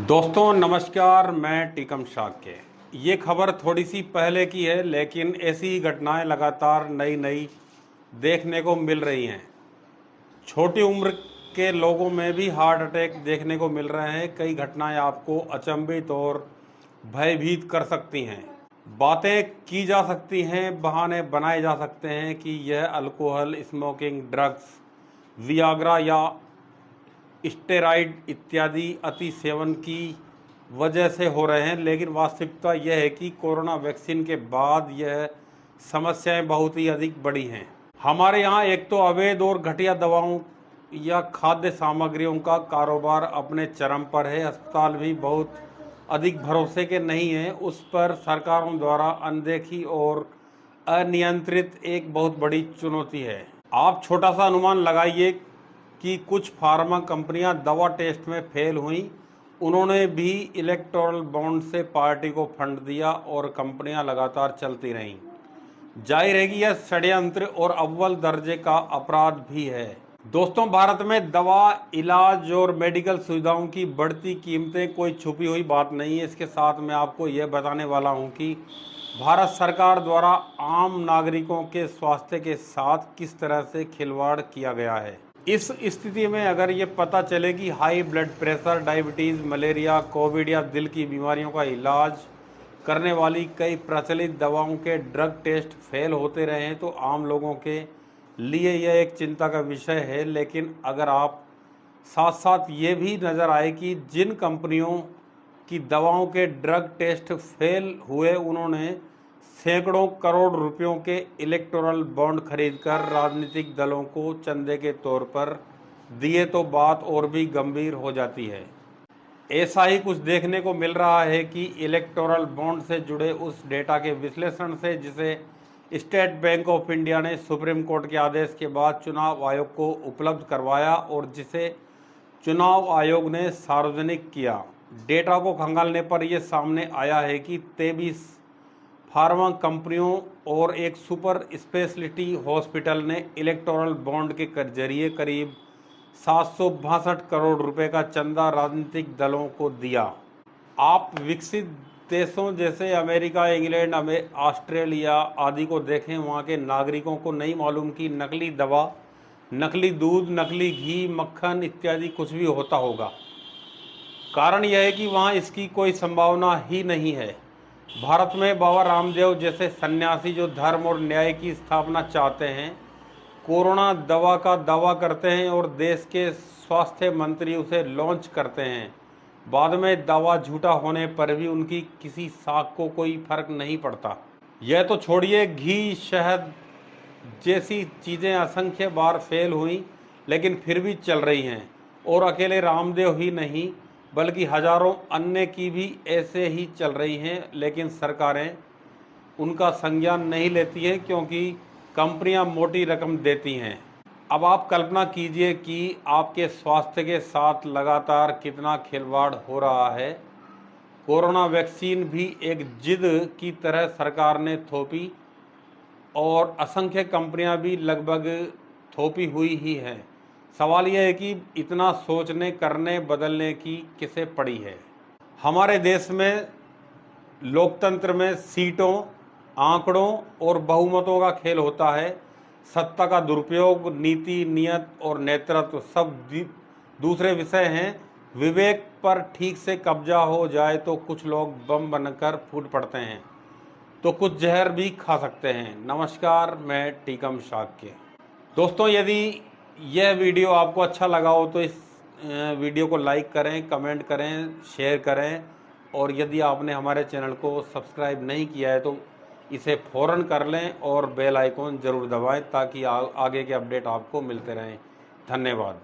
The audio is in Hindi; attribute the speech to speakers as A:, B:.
A: दोस्तों नमस्कार, मैं टीकम शाक्य। ये खबर थोड़ी सी पहले की है, लेकिन ऐसी ही घटनाएं लगातार नई नई देखने को मिल रही हैं। छोटी उम्र के लोगों में भी हार्ट अटैक देखने को मिल रहे हैं। कई घटनाएं आपको अचंभित और भयभीत कर सकती हैं। बातें की जा सकती हैं, बहाने बनाए जा सकते हैं कि यह अल्कोहल, स्मोकिंग, ड्रग्स, वियाग्रा या स्टेरॉइड इत्यादि अति सेवन की वजह से हो रहे हैं, लेकिन वास्तविकता यह है कि कोरोना वैक्सीन के बाद यह समस्याएं बहुत ही अधिक बढ़ी हैं। हमारे यहाँ एक तो अवैध और घटिया दवाओं या खाद्य सामग्रियों का कारोबार अपने चरम पर है। अस्पताल भी बहुत अधिक भरोसे के नहीं हैं। उस पर सरकारों द्वारा अनदेखी और अनियंत्रित एक बहुत बड़ी चुनौती है। आप छोटा सा अनुमान लगाइए कि कुछ फार्मा कंपनियां दवा टेस्ट में फेल हुई। उन्होंने भी इलेक्टोरल बॉन्ड से पार्टी को फंड दिया और कंपनियां लगातार चलती रहीं। जाहिर है कि यह षड्यंत्र और अव्वल दर्जे का अपराध भी है। दोस्तों, भारत में दवा, इलाज और मेडिकल सुविधाओं की बढ़ती कीमतें कोई छुपी हुई बात नहीं है। इसके साथ मैं आपको यह बताने वाला हूं कि भारत सरकार द्वारा आम नागरिकों के स्वास्थ्य के साथ किस तरह से खिलवाड़ किया गया है। इस स्थिति में अगर ये पता चले कि high blood pressure, diabetes, malaria, Covid या दिल की बीमारियों का इलाज करने वाली कई प्रचलित दवाओं के ड्रग टेस्ट फेल होते रहे हैं, तो आम लोगों के लिए यह एक चिंता का विषय है। लेकिन अगर आप साथ साथ ये भी नज़र आए कि जिन कंपनियों की दवाओं के ड्रग टेस्ट फेल हुए, उन्होंने सैकड़ों करोड़ रुपयों के इलेक्टोरल बॉन्ड खरीदकर राजनीतिक दलों को चंदे के तौर पर दिए, तो बात और भी गंभीर हो जाती है। ऐसा ही कुछ देखने को मिल रहा है कि इलेक्टोरल बॉन्ड से जुड़े उस डेटा के विश्लेषण से जिसे स्टेट बैंक ऑफ इंडिया ने सुप्रीम कोर्ट के आदेश के बाद चुनाव आयोग को उपलब्ध करवाया और जिसे चुनाव आयोग ने सार्वजनिक किया, डेटा को खंगालने पर यह सामने आया है कि 23 फार्मा कंपनियों और एक सुपर स्पेशलिटी हॉस्पिटल ने इलेक्टोरल बॉन्ड के जरिए करीब 762 करोड़ रुपए का चंदा राजनीतिक दलों को दिया। आप विकसित देशों जैसे अमेरिका, इंग्लैंड, ऑस्ट्रेलिया आदि को देखें, वहाँ के नागरिकों को नहीं मालूम कि नकली दवा, नकली दूध, नकली घी, मक्खन इत्यादि कुछ भी होता होगा। कारण यह है कि वहाँ इसकी कोई संभावना ही नहीं है। भारत में बाबा रामदेव जैसे सन्यासी जो धर्म और न्याय की स्थापना चाहते हैं, कोरोना दवा का दावा करते हैं और देश के स्वास्थ्य मंत्री उसे लॉन्च करते हैं। बाद में दावा झूठा होने पर भी उनकी किसी साख को कोई फर्क नहीं पड़ता। यह तो छोड़िए, घी, शहद जैसी चीज़ें असंख्य बार फेल हुई, लेकिन फिर भी चल रही हैं। और अकेले रामदेव ही नहीं, बल्कि हजारों अन्य की भी ऐसे ही चल रही हैं, लेकिन सरकारें उनका संज्ञान नहीं लेती हैं क्योंकि कंपनियां मोटी रकम देती हैं। अब आप कल्पना कीजिए कि आपके स्वास्थ्य के साथ लगातार कितना खिलवाड़ हो रहा है। कोरोना वैक्सीन भी एक जिद की तरह सरकार ने थोपी और असंख्य कंपनियां भी लगभग थोपी हुई ही हैं। सवाल यह है कि इतना सोचने, करने, बदलने की किसे पड़ी है। हमारे देश में लोकतंत्र में सीटों, आंकड़ों और बहुमतों का खेल होता है। सत्ता का दुरुपयोग, नीति, नियत और नेतृत्व सब दूसरे विषय हैं। विवेक पर ठीक से कब्जा हो जाए तो कुछ लोग बम बनकर फूट पड़ते हैं, तो कुछ जहर भी खा सकते हैं। नमस्कार, मैं टीकम शाक्य। दोस्तों, यदि यह वीडियो आपको अच्छा लगा हो तो इस वीडियो को लाइक करें, कमेंट करें, शेयर करें और यदि आपने हमारे चैनल को सब्सक्राइब नहीं किया है तो इसे फ़ौरन कर लें और बेल आइकॉन ज़रूर दबाएं ताकि आगे के अपडेट आपको मिलते रहें। धन्यवाद।